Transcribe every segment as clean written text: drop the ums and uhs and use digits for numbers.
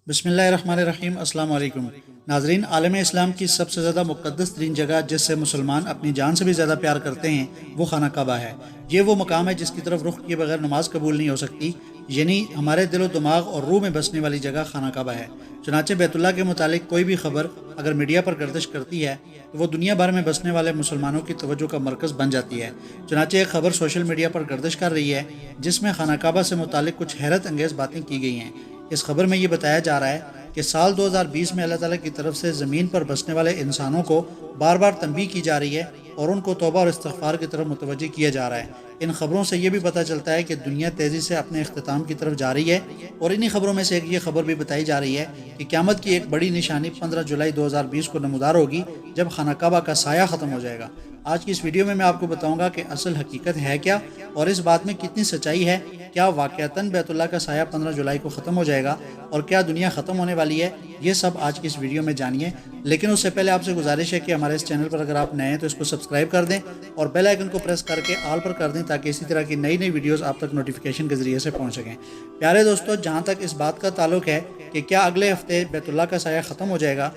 बिस्मिल्लाहिर्रहमानिर्रहीम। अस्सलाम वालेकुम नाजरीन। आलम इस्लाम की सबसे ज़्यादा मुक़द्दस तरीन जगह जिससे मुसलमान अपनी जान से भी ज़्यादा प्यार करते हैं वो खाना काबा है। ये वो मकाम है जिसकी तरफ रुख किए बगैर नमाज कबूल नहीं हो सकती, यानी हमारे दिलो दिमाग और रूह में बसने वाली जगह खाना काबा है। चुनाचे बैतुल्लाह के मुतालिक कोई भी खबर अगर मीडिया पर गर्दिश करती है तो वो दुनिया भर में बसने वाले मुसलमानों की तवज्जो का मरकज़ बन जाती है। चुनाचे एक खबर सोशल मीडिया पर गर्दिश कर रही है जिसमें खाना काबा से मुतालिक कुछ हैरत अंगेज़ बातें की गई हैं। इस खबर में ये बताया जा रहा है कि साल 2020 में अल्लाह ताला की तरफ से ज़मीन पर बसने वाले इंसानों को बार बार तंबीह की जा रही है और उनको तौबा और इस्तिग़फ़ार की तरफ मुतवज्जह किया जा रहा है। इन खबरों से ये भी पता चलता है कि दुनिया तेज़ी से अपने इख्तिताम की तरफ जा रही है और इन्हीं खबरों में से एक ये खबर भी बताई जा रही है कि क़यामत की एक बड़ी निशानी 15 जुलाई 2020 को नमूदार होगी जब खाना काबा का साया ख़त्म हो जाएगा। आज की इस वीडियो में मैं आपको बताऊंगा कि असल हकीकत है क्या और इस बात में कितनी सच्चाई है। क्या वाक़अतन बैतुल्लाह का साया 15 जुलाई को ख़त्म हो जाएगा और क्या दुनिया ख़त्म होने वाली है, ये सब आज की इस वीडियो में जानिए। लेकिन उससे पहले आपसे गुजारिश है कि हमारे इस चैनल पर अगर आप नए हैं तो इसको सब्सक्राइब कर दें और बेल आइकन को प्रेस करके ऑल पर कर दें ताकि इसी तरह की नई नई वीडियोज़ आप तक नोटिफिकेशन के ज़रिए से पहुँच सकें। प्यारे दोस्तों, जहाँ तक इस बात का ताल्लुक है कि क्या अगले हफ्ते बैतुल्लाह का साया ख़त्म हो जाएगा,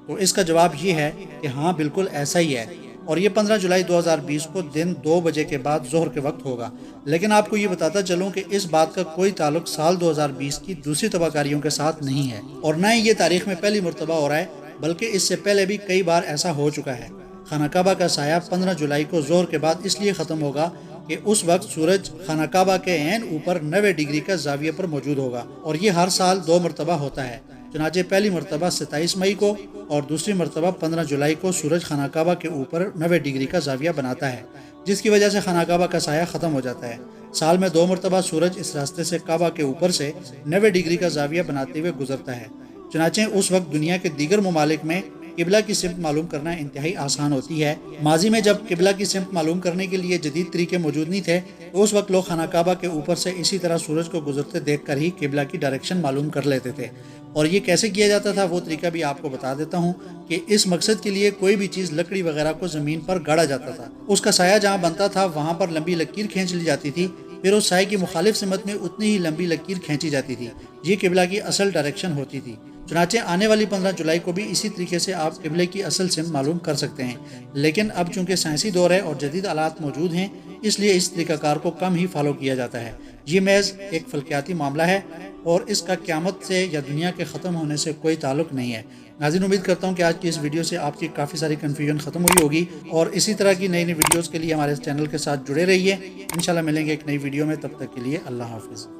तो इसका जवाब ये है कि हाँ, बिल्कुल ऐसा ही है और ये 15 जुलाई 2020 को दिन 2 बजे के बाद ज़ोहर के वक्त होगा। लेकिन आपको ये बताता चलूँ कि इस बात का कोई ताल्लुक साल 2020 की दूसरी तबाकारियों के साथ नहीं है और न ही ये तारीख में पहली मरतबा हो रहा है, बल्कि इससे पहले भी कई बार ऐसा हो चुका है। खाना काबा का साया 15 जुलाई को ज़ोहर के बाद इसलिए ख़त्म होगा कि उस वक्त सूरज खाना काबा के ऐन ऊपर 90 डिग्री का ज़ाविया पर मौजूद होगा और ये हर साल 2 मरतबा होता है। चुनाचे पहली मरतबा 27 मई को और दूसरी मरतबा 15 जुलाई को सूरज खाना काबा के ऊपर 90 डिग्री का ज़ाविया बनाता है, जिसकी वजह से खाना काबा का साया ख़त्म हो जाता है। साल में 2 मरतबा सूरज इस रास्ते से काबा के ऊपर से 90 डिग्री का ज़ाविया बनाते हुए गुजरता है। चुनाचे उस वक्त दुनिया के दीगर ममालिक में किबला की सिमत मालूम करना इंतहाई आसान होती है। माजी में जब किबला की सिमत मालूम करने के लिए जदीद तरीके मौजूद नहीं थे तो उस वक्त लोग खाना काबा के ऊपर से इसी तरह सूरज को गुजरते देखकर ही किबला की डायरेक्शन मालूम कर लेते थे। और ये कैसे किया जाता था वो तरीका भी आपको बता देता हूँ कि इस मकसद के लिए कोई भी चीज़ लकड़ी वगैरह को ज़मीन पर गाड़ा जाता था, उसका साया जहाँ बनता था वहाँ पर लंबी लकीर खींच ली जाती थी, फिर उस साए की मुखालिफ सिमत में उतनी ही लंबी लकीर खींची जाती थी। ये किबला की असल डायरेक्शन होती थी। चुनाचे आने वाली 15 जुलाई को भी इसी तरीके से आप किबले की असल सिमत मालूम कर सकते हैं। लेकिन अब चूंकि साइंसी दौर है और जदीद आलात मौजूद हैं, इसलिए इस तरीक़ाकार को कम ही फॉलो किया जाता है। ये महज एक फल्कियाती मामला है और इसका क़यामत से या दुनिया के ख़त्म होने से कोई ताल्लुक़ नहीं है। नाज़रीन, उम्मीद करता हूँ कि आज की इस वीडियो से आपकी काफ़ी सारी कन्फ्यूजन ख़त्म हुई होगी और इसी तरह की नई नई वीडियोज़ के लिए हमारे इस चैनल के साथ जुड़े रहिए। इंशाल्लाह मिलेंगे एक नई वीडियो में, तब तक के लिए अल्लाह हाफ़िज़।